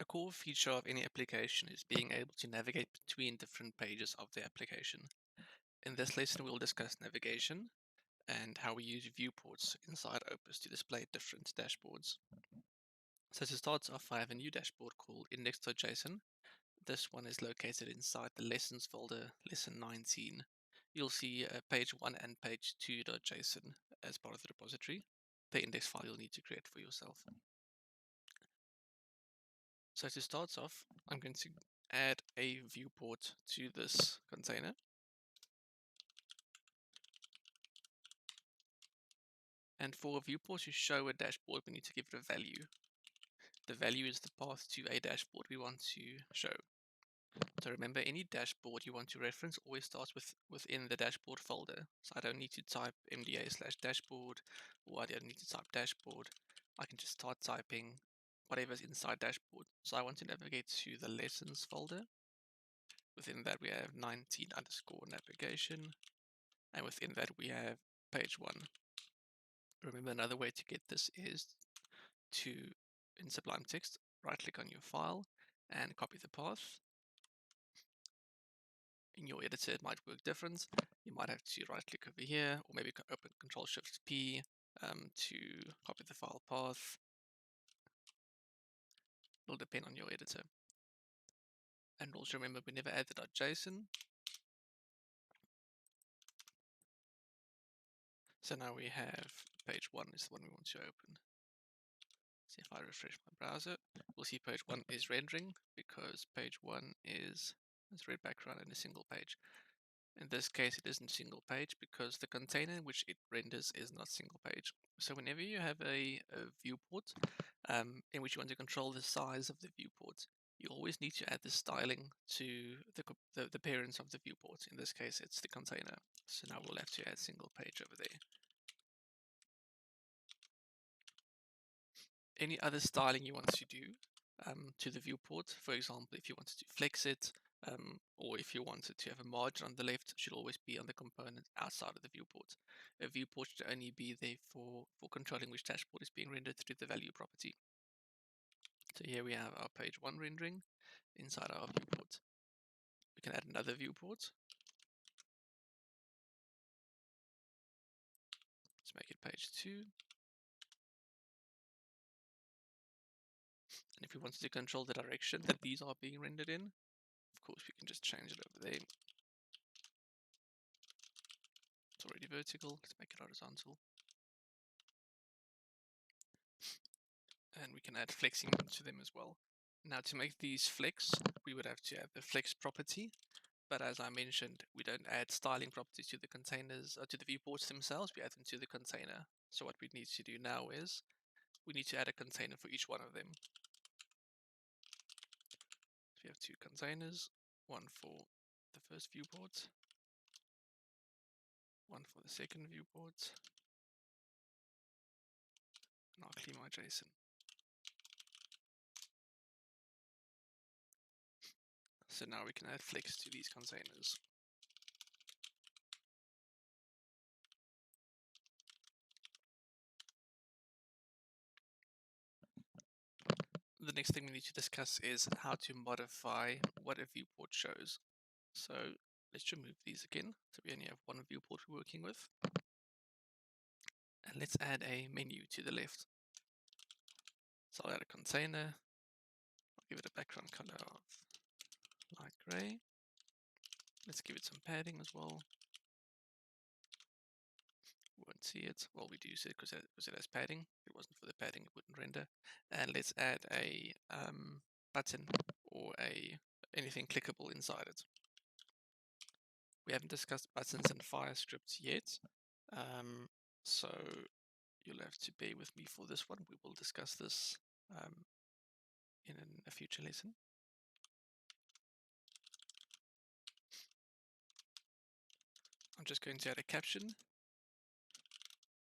A core feature of any application is being able to navigate between different pages of the application. In this lesson, we'll discuss navigation and how we use viewports inside Opus to display different dashboards. So to start off, I have a new dashboard called index.json. This one is located inside the lessons folder, lesson 19. You'll see page 1 and page 2.json as part of the repository. The index file you'll need to create for yourself. So to start off, I'm going to add a viewport to this container. And for a viewport to show a dashboard, we need to give it a value. The value is the path to a dashboard we want to show. So remember, any dashboard you want to reference always starts within the dashboard folder. So I don't need to type mda/dashboard, or I don't need to type dashboard. I can just start typing whatever's inside dashboard. So I want to navigate to the lessons folder. Within that we have 19_navigation, and within that we have page 1. Remember, another way to get this is to, in Sublime Text, right click on your file and copy the path. In your editor it might work different. You might have to right click over here, or maybe open Ctrl+Shift+P to copy the file path. It'll depend on your editor. And also remember, we never add the .json. So now we have page 1 is the one we want to open. See, if I refresh my browser, we'll see page 1 is rendering because page 1 is red background and a single page. In this case, it isn't single page because the container in which it renders is not single page. So whenever you have a viewport in which you want to control the size of the viewport, you always need to add the styling to the parents of the viewport. In this case, it's the container. So now we'll have to add single page over there. Any other styling you want to do to the viewport, for example, if you wanted to flex it, or if you wanted to have a margin on the left, should always be on the component outside of the viewport. A viewport should only be there for controlling which dashboard is being rendered through the value property. So here we have our page 1 rendering inside our viewport. We can add another viewport. Let's make it page 2. And if we wanted to control the direction that these are being rendered in, of course we can just change it over there. It's already vertical, let's make it horizontal. And we can add flexing to them as well. Now to make these flex, we would have to add the flex property, but as I mentioned, we don't add styling properties to the containers or to the viewports themselves, we add them to the container. So what we need to do now is we need to add a container for each one of them. So we have 2 containers, one for the first viewport, one for the second viewport, and I'll clean my JSON. So now we can add flex to these containers. The next thing we need to discuss is how to modify what a viewport shows. So let's remove these again. So we only have one viewport we're working with. And let's add a menu to the left. So I'll add a container. I'll give it a background color of light gray. Let's give it some padding as well. We won't see it. Well, we do see it because it has padding. If it wasn't for the padding, it wouldn't render. And let's add a button or anything clickable inside it. We haven't discussed buttons and fire scripts yet, so you'll have to bear with me for this one. We will discuss this in a future lesson. I'm just going to add a caption.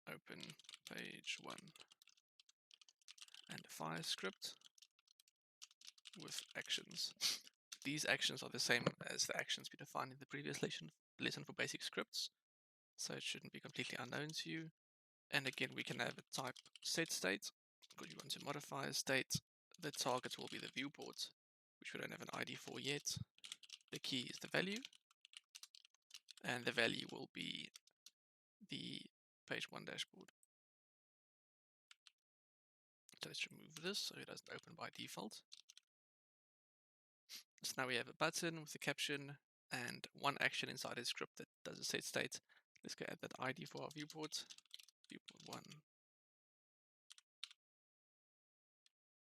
Open page 1 and a fire script with actions. These actions are the same as the actions we defined in the previous lesson for basic scripts, so it shouldn't be completely unknown to you. And again, we can have a type set state because you want to modify a state. the target will be the viewport, which we don't have an ID for yet. The key is the value, and the value will be the page 1 dashboard. So let's remove this so it doesn't open by default. So now we have a button with a caption and one action inside a script that does a set state. Let's go add that ID for our viewport, viewport 1.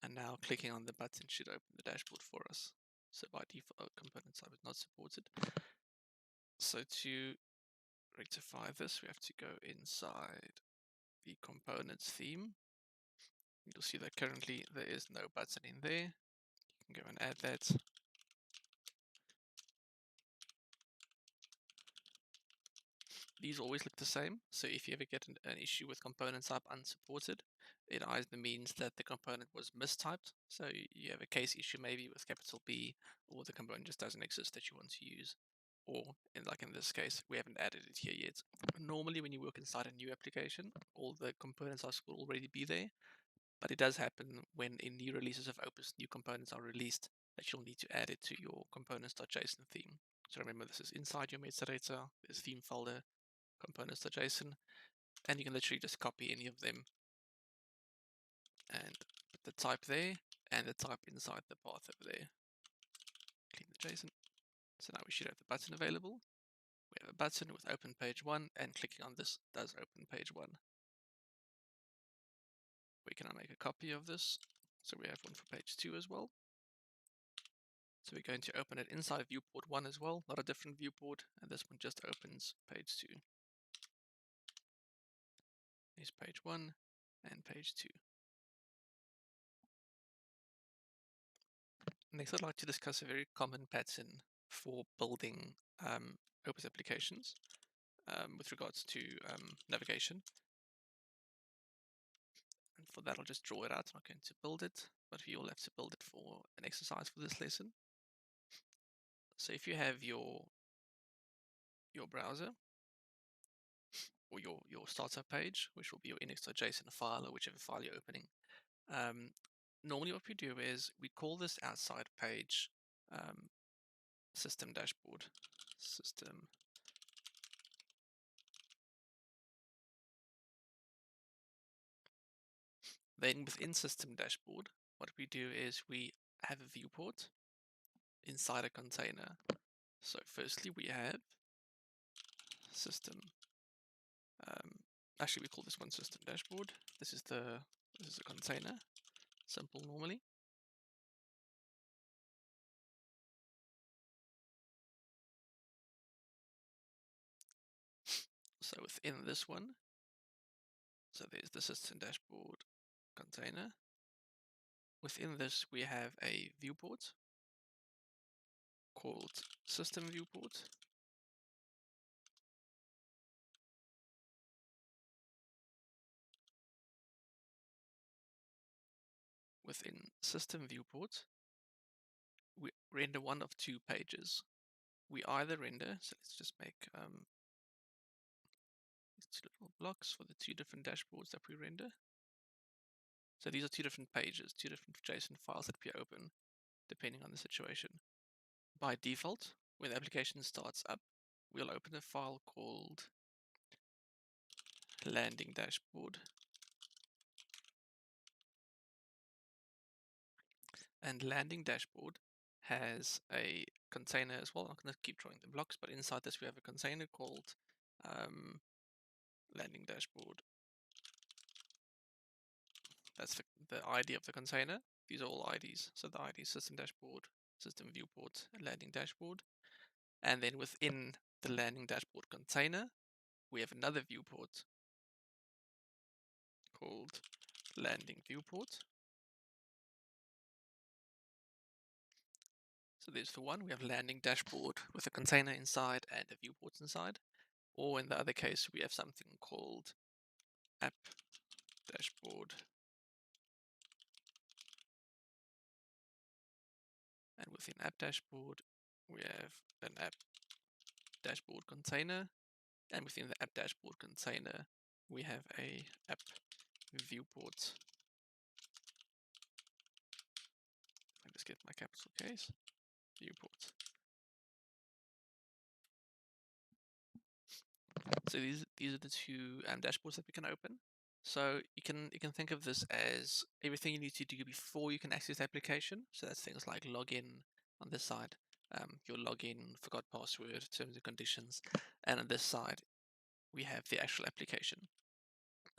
And now clicking on the button should open the dashboard for us. So by default, component type is not supported. So to rectify this, we have to go inside the components theme. You'll see that currently there is no button in there. You can go and add that. These always look the same, so if you ever get an issue with component type unsupported, it either means that the component was mistyped, so you have a case issue maybe with capital B, or the component just doesn't exist that you want to use, or like in this case, we haven't added it here yet. Normally when you work inside a new application, all the component types will already be there, but it does happen when in new releases of Opus, new components are released, that you'll need to add it to your components.json theme. So remember, this is inside your metadata, there's theme folder, components.json, and you can literally just copy any of them and put the type there and the type inside the path over there. Clean the JSON. So now we should have the button available. We have a button with open page 1, and clicking on this does open page 1. We can now make a copy of this. So we have one for page 2 as well. So we're going to open it inside viewport 1 as well, not a different viewport, and this one just opens page 2. Here's page 1 and page 2. Next, I'd like to discuss a very common pattern for building Opus applications with regards to navigation. And for that, I'll just draw it out. I'm not going to build it, but we all have to build it for an exercise for this lesson. So if you have your browser or your startup page, which will be your index.json file or whichever file you're opening, normally what we do is we call this outside page system dashboard. System. Then within system dashboard, what we do is we have a viewport inside a container. So firstly we have system. Actually, we call this one system dashboard. This is a container. Simple normally. So within this one, so there's the system dashboard container. Within this, we have a viewport called system viewport. Within system viewport, we render one of two pages. We either render, so let's just make these two little blocks for the two different dashboards that we render. So these are two different pages, two different JSON files that we open, depending on the situation. By default, when the application starts up, we'll open a file called landing dashboard. And landing dashboard has a container as well. I'm not going to keep drawing the blocks, but inside this we have a container called landing dashboard. That's the ID of the container. These are all IDs. So the ID is system dashboard, system viewport, and landing dashboard. And then within the landing dashboard container, we have another viewport called landing viewport. So there's the one, we have landing dashboard with a container inside and a viewport inside. Or in the other case, we have something called app dashboard. And within app dashboard, we have an app dashboard container. And within the app dashboard container, we have a app viewport. get my capital case, viewport. So these are the two dashboards that we can open. So you can think of this as everything you need to do before you can access the application. So that's things like login on this side, your login, forgot password, terms and conditions, and on this side we have the actual application.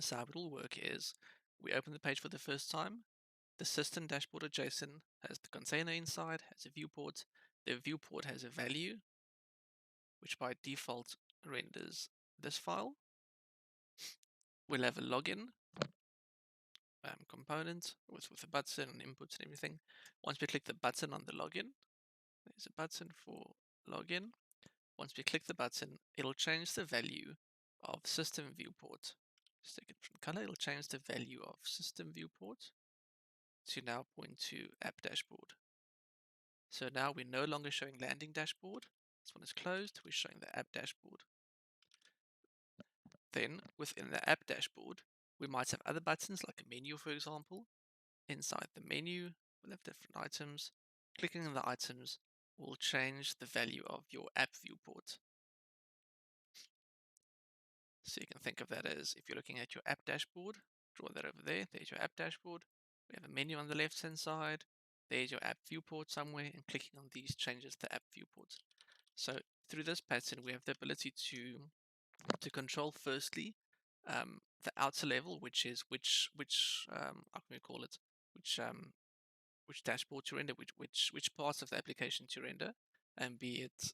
So how it will work is we open the page for the first time. The system dashboard JSON has the container inside, has a viewport. The viewport has a value, which by default renders this file. We'll have a login component with a button and inputs and everything. Once we click the button on the login, there's a button for login. Once we click the button, it'll change the value of system viewport. Just take a different color. It'll change the value of system viewport to now point to app dashboard. So now we're no longer showing landing dashboard. This one is closed. We're showing the app dashboard. Then within the app dashboard, we might have other buttons like a menu, for example. Inside the menu, we'll have different items. Clicking on the items will change the value of your app viewport. So you can think of that as if you're looking at your app dashboard, draw that over there. There's your app dashboard. We have a menu on the left-hand side. There's your app viewport somewhere, and clicking on these changes the app viewport. So through this pattern, we have the ability to control firstly the outer level, which is which how can we call it, which dashboard to render, which parts of the application to render, and be it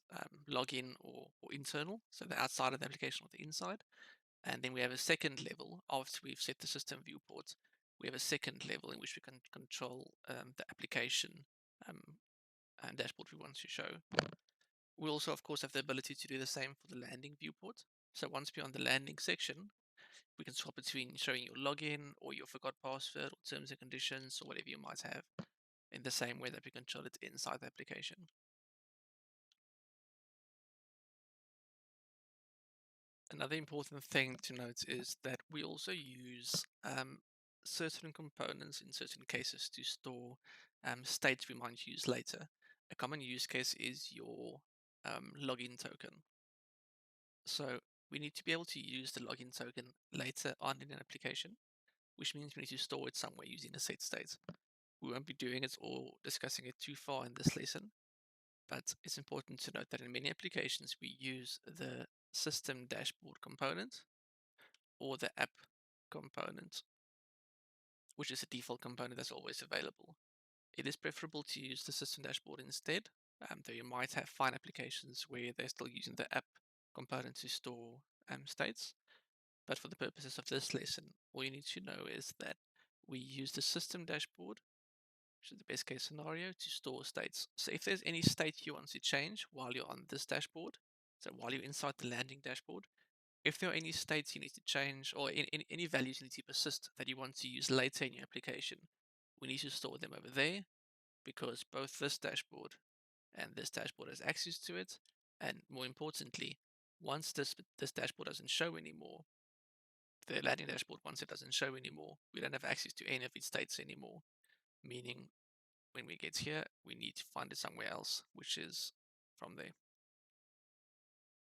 login or internal, so the outside of the application or the inside. And then we have a second level after we've set the system viewport. We have a second level in which we can control the application and dashboard we want to show. We also, of course, have the ability to do the same for the landing viewport. So once we're on the landing section, we can swap between showing your login or your forgot password or terms and conditions or whatever you might have in the same way that we control it inside the application. Another important thing to note is that we also use certain components in certain cases to store states we might use later. A common use case is your login token. So we need to be able to use the login token later on in an application, which means we need to store it somewhere using a set state. We won't be doing it or discussing it too far in this lesson, but it's important to note that in many applications we use the system dashboard component or the app component, which is a default component that's always available. It is preferable to use the system dashboard instead, though you might have fine applications where they're still using the app component to store states. But for the purposes of this lesson, all you need to know is that we use the system dashboard, which is the best case scenario, to store states. So if there's any state you want to change while you're on this dashboard, so while you're inside the landing dashboard, if there are any states you need to change or any values you need to persist that you want to use later in your application, we need to store them over there because both this dashboard and this dashboard has access to it. And more importantly, once this dashboard doesn't show anymore, the landing dashboard, once it doesn't show anymore, we don't have access to any of its states anymore, meaning when we get here, we need to find it somewhere else, which is from there.